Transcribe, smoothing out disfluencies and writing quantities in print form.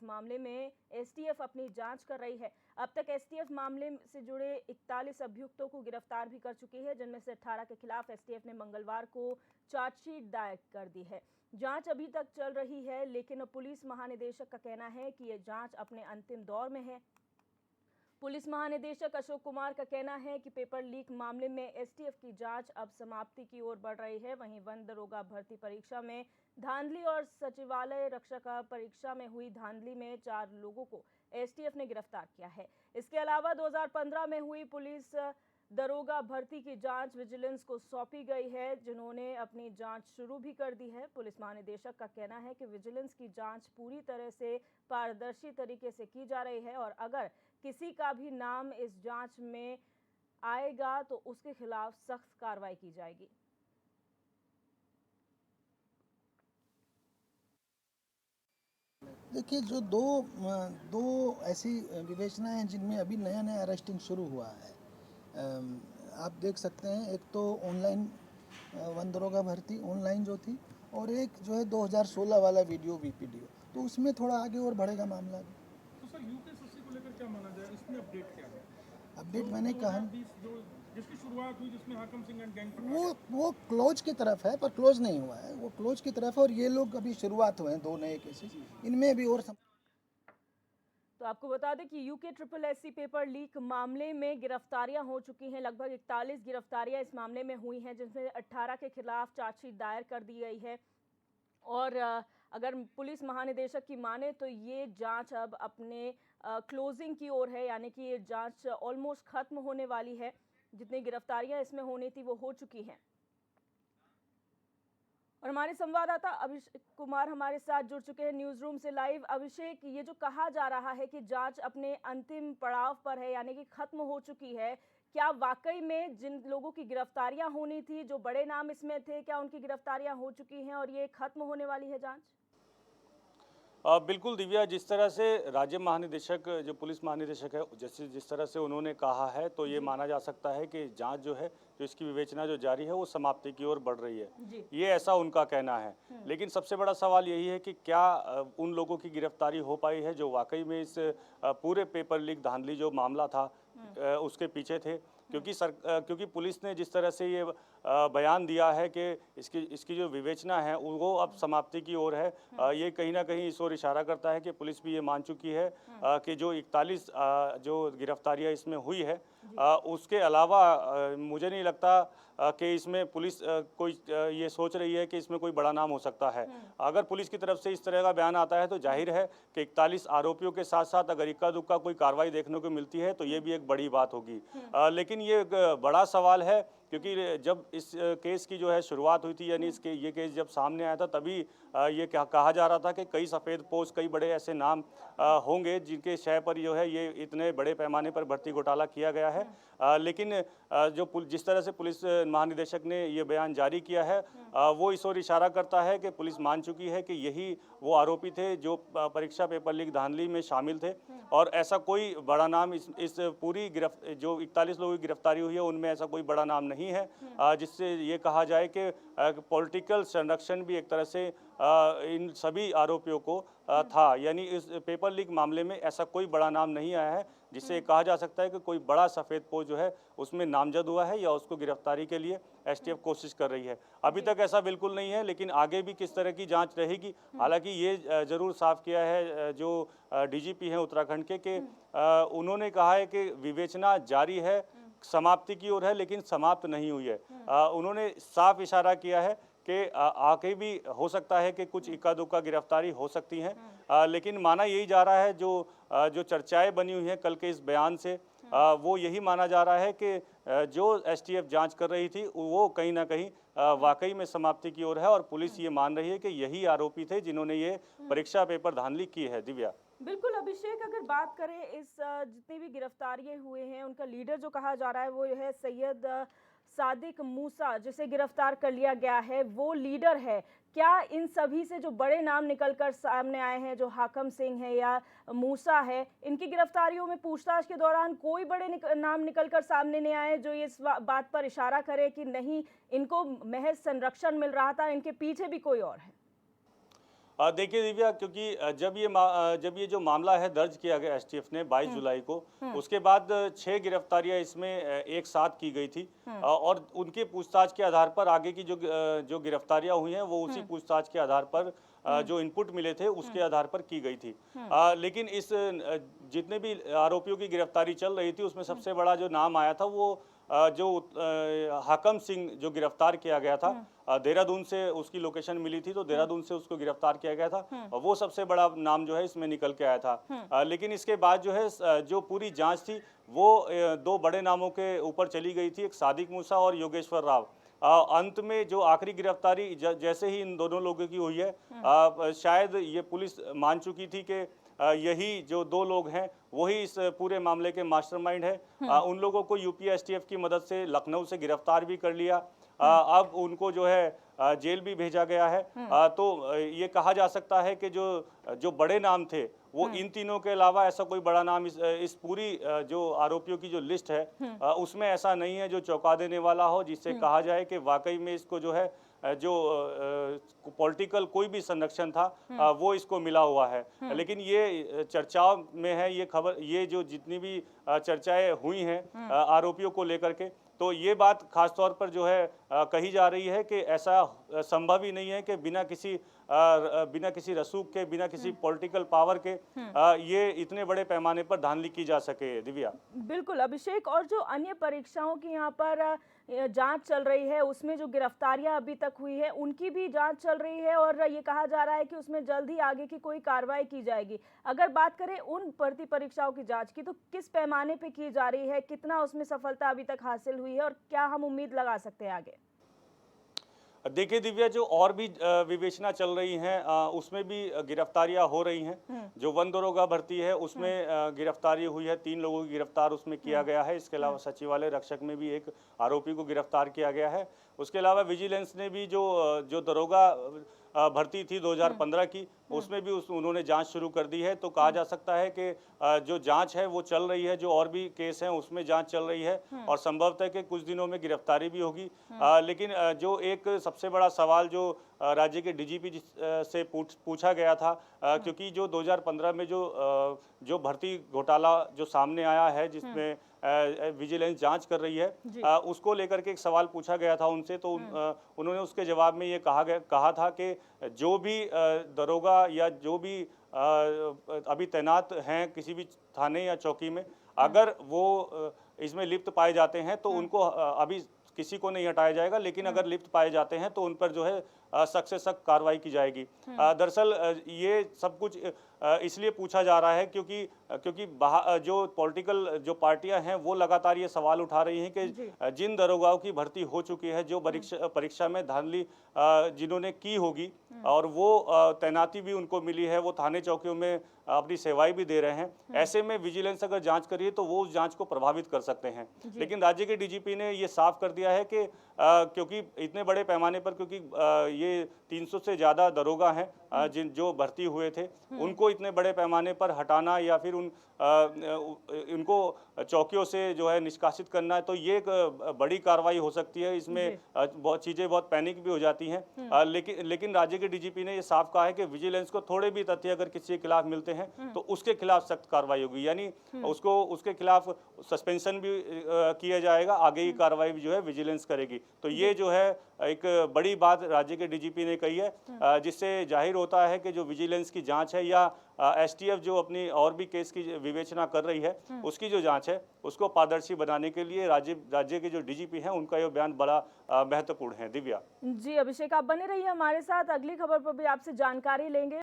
मामले में एसटीएफ अपनी जांच कर रही है। अब तक एसटीएफ मामले से जुड़े 41 अभियुक्तों को गिरफ्तार भी कर चुकी है, जिनमें से 18 के खिलाफ एसटीएफ ने मंगलवार को चार्जशीट दायर कर दी है। जांच अभी तक चल रही है, लेकिन पुलिस महानिदेशक का कहना है कि ये जांच अपने अंतिम दौर में है। पुलिस महानिदेशक अशोक कुमार का कहना है कि पेपर लीक मामले में एसटीएफ की जांच अब समाप्ति की ओर बढ़ रही है। वहीं वन दरोगा भर्ती परीक्षा में धांधली और सचिवालय रक्षक परीक्षा में हुई धांधली में 4 लोगों को एसटीएफ ने गिरफ्तार किया है। इसके अलावा 2015 में हुई पुलिस दरोगा भर्ती की जांच विजिलेंस को सौंपी गई है, जिन्होंने अपनी जांच शुरू भी कर दी है। पुलिस महानिदेशक का कहना है कि विजिलेंस की जांच पूरी तरह से पारदर्शी तरीके से की जा रही है और अगर किसी का भी नाम इस जांच में आएगा तो उसके खिलाफ सख्त कार्रवाई की जाएगी। देखिए, जो दो ऐसी विवेचनाएं हैं जिनमें अभी नया अरेस्टिंग शुरू हुआ है। आप देख सकते हैं, एक तो ऑनलाइन वन दरोगा भर्ती ऑनलाइन जो थी, और एक जो है 2016 वाला वीडियो वीपीडीओ, तो उसमें थोड़ा आगे और बढ़ेगा मामला भी। तो सर यूपीएससी को लेकर क्या माना जाए, इसमें अपडेट क्या है? अपडेट मैंने कहा जिसकी शुरुआत हुई, जिसमें हाकम सिंह एंड गैंग वो क्लोज की तरफ है, पर क्लोज नहीं हुआ है, वो क्लोज की तरफ है, और ये लोग अभी शुरुआत हुए हैं 2 नए केसेस, इनमें भी और तो आपको बता दें कि यूके SSSC पेपर लीक मामले में गिरफ्तारियां हो चुकी हैं। लगभग 41 गिरफ्तारियां इस मामले में हुई हैं, जिनमें 18 के खिलाफ चार्जशीट दायर कर दी गई है। और अगर पुलिस महानिदेशक की माने तो ये जांच अब अपने क्लोजिंग की ओर है, यानी कि ये जांच ऑलमोस्ट खत्म होने वाली है। जितनी गिरफ्तारियां इसमें होनी थी वो हो चुकी हैं। और हमारे संवाददाता अभिषेक कुमार हमारे साथ जुड़ चुके हैं न्यूज रूम से लाइव। अभिषेक, ये जो कहा जा रहा है कि जांच अपने अंतिम पड़ाव पर है, यानी कि खत्म हो चुकी है, क्या वाकई में जिन लोगों की गिरफ्तारियां होनी थी, जो बड़े नाम इसमें थे, क्या उनकी गिरफ्तारियां हो चुकी हैं और ये खत्म होने वाली है जांच? बिल्कुल दिव्या, जिस तरह से राज्य महानिदेशक, जो पुलिस महानिदेशक है, जिस तरह से उन्होंने कहा है, तो ये माना जा सकता है कि जांच जो है, जो इसकी विवेचना जो जारी है, वो समाप्ति की ओर बढ़ रही है। ये ऐसा उनका कहना है। लेकिन सबसे बड़ा सवाल यही है कि क्या उन लोगों की गिरफ्तारी हो पाई है जो वाकई में इस पूरे पेपर लीक धांधली जो मामला था उसके पीछे थे। क्योंकि पुलिस ने जिस तरह से ये बयान दिया है कि इसकी जो विवेचना है वो अब समाप्ति की ओर है, ये कहीं ना कहीं इस ओर इशारा करता है कि पुलिस भी ये मान चुकी है कि जो 41 जो गिरफ्तारियां इसमें हुई है, उसके अलावा मुझे नहीं लगता कि इसमें पुलिस कोई ये सोच रही है कि इसमें कोई बड़ा नाम हो सकता है। अगर पुलिस की तरफ से इस तरह का बयान आता है तो जाहिर है कि 41 आरोपियों के साथ साथ अगर इक्का दुक्का कोई कार्रवाई देखने को मिलती है तो ये भी एक बड़ी बात होगी। लेकिन ये एक बड़ा सवाल है, क्योंकि जब इस केस की जो है शुरुआत हुई थी, यानी ये केस जब सामने आया था, तभी ये कहा जा रहा था कि कई सफ़ेदपोश, कई बड़े ऐसे नाम होंगे जिनके शय पर जो है ये इतने बड़े पैमाने पर भर्ती घोटाला किया गया है। लेकिन जिस तरह से पुलिस महानिदेशक ने ये बयान जारी किया है, वो इस ओर इशारा करता है कि पुलिस मान चुकी है कि यही वो आरोपी थे जो परीक्षा पेपर लीक धांधली में शामिल थे, और ऐसा कोई बड़ा नाम इस पूरी जो 41 लोगों की गिरफ्तारी हुई है उनमें ऐसा कोई बड़ा नाम नहीं है, जिससे ये कहा जाए कि पॉलिटिकल संरक्षण भी एक तरह से इन सभी आरोपियों को था। यानी इस पेपर लीक मामले में ऐसा कोई बड़ा नाम नहीं आया है जिससे कहा जा सकता है कि कोई बड़ा सफ़ेदपोश जो है उसमें नामजद हुआ है या उसको गिरफ्तारी के लिए एसटीएफ कोशिश कर रही है। अभी तक ऐसा बिल्कुल नहीं है, लेकिन आगे भी किस तरह की जांच रहेगी। हालांकि ये ज़रूर साफ किया है जो डीजीपी हैं उत्तराखंड के, कि उन्होंने कहा है कि विवेचना जारी है, समाप्ति की ओर है, लेकिन समाप्त नहीं हुई है। उन्होंने साफ इशारा किया है कि आगे भी हो सकता है कि कुछ इक्का दुक्का गिरफ्तारी हो सकती हैं, लेकिन माना यही जा रहा है, जो चर्चाएं बनी हुई हैं कल के इस बयान से, वो यही माना जा रहा है कि जो एसटीएफ जांच कर रही थी वो कहीं ना कहीं वाकई में समाप्ति की ओर है, और पुलिस ये मान रही है कि यही आरोपी थे जिन्होंने ये परीक्षा पेपर धांधली की है। दिव्या, बिल्कुल अभिषेक, अगर बात करें इस जितनी भी गिरफ्तारियां हुए हैं, उनका लीडर जो कहा जा रहा है वो है सैयद सादिक मूसा, जिसे गिरफ्तार कर लिया गया है, वो लीडर है। क्या इन सभी से जो बड़े नाम निकलकर सामने आए हैं, जो हाकम सिंह है या मूसा है, इनकी गिरफ्तारियों में पूछताछ के दौरान कोई बड़े नाम निकलकर सामने नहीं आए जो इस बात पर इशारा करे कि नहीं, इनको महज संरक्षण मिल रहा था, इनके पीछे भी कोई और है? देखिए दिव्या, क्योंकि जब ये जो मामला है दर्ज किया गया एसटीएफ ने 22 जुलाई को, उसके बाद 6 गिरफ्तारियां इसमें एक साथ की गई थी। और उनके पूछताछ के आधार पर आगे की जो गिरफ्तारियां हुई हैं वो उसी पूछताछ के आधार पर जो इनपुट मिले थे उसके आधार पर की गई थी। लेकिन जितने भी आरोपियों की गिरफ्तारी चल रही थी उसमें सबसे बड़ा जो नाम आया था वो जो हाकम सिंह जो गिरफ्तार किया गया था, देहरादून से उसकी लोकेशन मिली थी तो देहरादून से उसको गिरफ्तार किया गया था। वो सबसे बड़ा नाम जो है इसमें निकल के आया था। लेकिन इसके बाद जो है जो पूरी जांच थी वो दो बड़े नामों के ऊपर चली गई थी, एक सादिक मूसा और योगेश्वर राव। अंत में जो आखिरी गिरफ्तारी जैसे ही इन दोनों लोगों की हुई है, शायद ये पुलिस मान चुकी थी कि यही जो दो लोग हैं वही इस पूरे मामले के मास्टरमाइंड है। उन लोगों को यूपी एसटीएफ की मदद से लखनऊ से गिरफ्तार भी कर लिया। अब उनको जो है जेल भी भेजा गया है। तो ये कहा जा सकता है कि जो बड़े नाम थे वो इन तीनों के अलावा ऐसा कोई बड़ा नाम इस पूरी जो आरोपियों की जो लिस्ट है उसमें ऐसा नहीं है जो चौंका देने वाला हो, जिससे कहा जाए कि वाकई में इसको जो है जो पॉलिटिकल कोई भी संरक्षण था वो इसको मिला हुआ है। लेकिन ये चर्चाओं में है ये खबर, ये जो जितनी भी चर्चाएं हुई हैं आरोपियों को लेकर के, तो ये बात खास तौर पर जो है कही जा रही है कि ऐसा संभव ही नहीं है कि बिना किसी रसूख के, बिना किसी पॉलिटिकल पावर के ये इतने बड़े पैमाने पर धांधली की जा सके। दिव्या, बिल्कुल अभिषेक, और जो अन्य परीक्षाओं की यहाँ पर जांच चल रही है उसमें जो गिरफ्तारियां अभी तक हुई है उनकी भी जांच चल रही है और ये कहा जा रहा है कि उसमें जल्द ही आगे की कोई कार्रवाई की जाएगी। अगर बात करें उन भर्ती परीक्षाओं की जांच की तो किस पैमाने पे की जा रही है, कितना उसमें सफलता अभी तक हासिल हुई है और क्या हम उम्मीद लगा सकते हैं आगे? देखिए दिव्या, जो और भी विवेचना चल रही हैं उसमें भी गिरफ्तारियां हो रही हैं। जो वन दरोगा भर्ती है उसमें गिरफ्तारी हुई है, 3 लोगों की गिरफ्तार उसमें किया गया है। इसके अलावा सचिवालय रक्षक में भी एक आरोपी को गिरफ्तार किया गया है। उसके अलावा विजिलेंस ने भी जो दरोगा भर्ती थी 2015 की उसमें भी उन्होंने जांच शुरू कर दी है। तो कहा जा सकता है कि जो जांच है वो चल रही है, जो और भी केस हैं उसमें जांच चल रही है और संभवतः कि कुछ दिनों में गिरफ्तारी भी होगी। लेकिन जो एक सबसे बड़ा सवाल जो राज्य के डीजीपी से पूछा गया था, क्योंकि जो 2015 में जो भर्ती घोटाला जो सामने आया है जिसमें विजिलेंस जांच कर रही है, उसको लेकर के एक सवाल पूछा गया था उनसे। तो उन्होंने उसके जवाब में ये कहा था कि जो भी दरोगा या जो भी अभी तैनात हैं किसी भी थाने या चौकी में, अगर वो इसमें लिप्त पाए जाते हैं तो उनको अभी किसी को नहीं हटाया जाएगा, लेकिन अगर लिप्त पाए जाते हैं तो उन पर जो है सख्त से सख्त कार्रवाई की जाएगी। दरअसल ये सब कुछ इसलिए पूछा जा रहा है क्योंकि जो पॉलिटिकल जो पार्टियां हैं वो लगातार ये सवाल उठा रही हैं कि जिन दरोगाओं की भर्ती हो चुकी है, जो परीक्षा में धांधली जिन्होंने की होगी और वो तैनाती भी उनको मिली है, वो थाने चौकियों में अपनी सेवाएं भी दे रहे हैं, ऐसे में विजिलेंस अगर जांच करिए तो वो उस जांच को प्रभावित कर सकते हैं। लेकिन राज्य के डीजीपी ने ये साफ कर दिया है कि क्योंकि इतने बड़े पैमाने पर, क्योंकि ये 300 से ज़्यादा दरोगा हैं जो भर्ती हुए थे, उनको इतने बड़े पैमाने पर हटाना या फिर उनको चौकियों से जो है निष्कासित करना है, तो ये एक बड़ी कार्रवाई हो सकती है। इसमें बहुत चीज़ें बहुत पैनिक भी हो जाती हैं। लेकिन राज्य के डीजीपी ने ये साफ कहा है कि विजिलेंस को थोड़े भी तथ्य अगर किसी के खिलाफ मिलते हैं तो उसके खिलाफ सख्त कार्रवाई होगी, यानी उसके खिलाफ सस्पेंशन भी किया जाएगा, आगे की कार्रवाई भी जो है विजिलेंस करेगी। तो ये जो है एक बड़ी बात राज्य के डीजीपी ने कही है, जिससे जाहिर होता है कि जो विजिलेंस की जांच है या एसटीएफ जो अपनी और भी केस की विवेचना कर रही है उसकी जो जांच है उसको पारदर्शी बनाने के लिए राज्य के जो डीजीपी हैं उनका ये बयान बड़ा महत्वपूर्ण है। दिव्या जी अभिषेक, आप बने रहिए हमारे साथ, अगली खबर पर भी आपसे जानकारी लेंगे।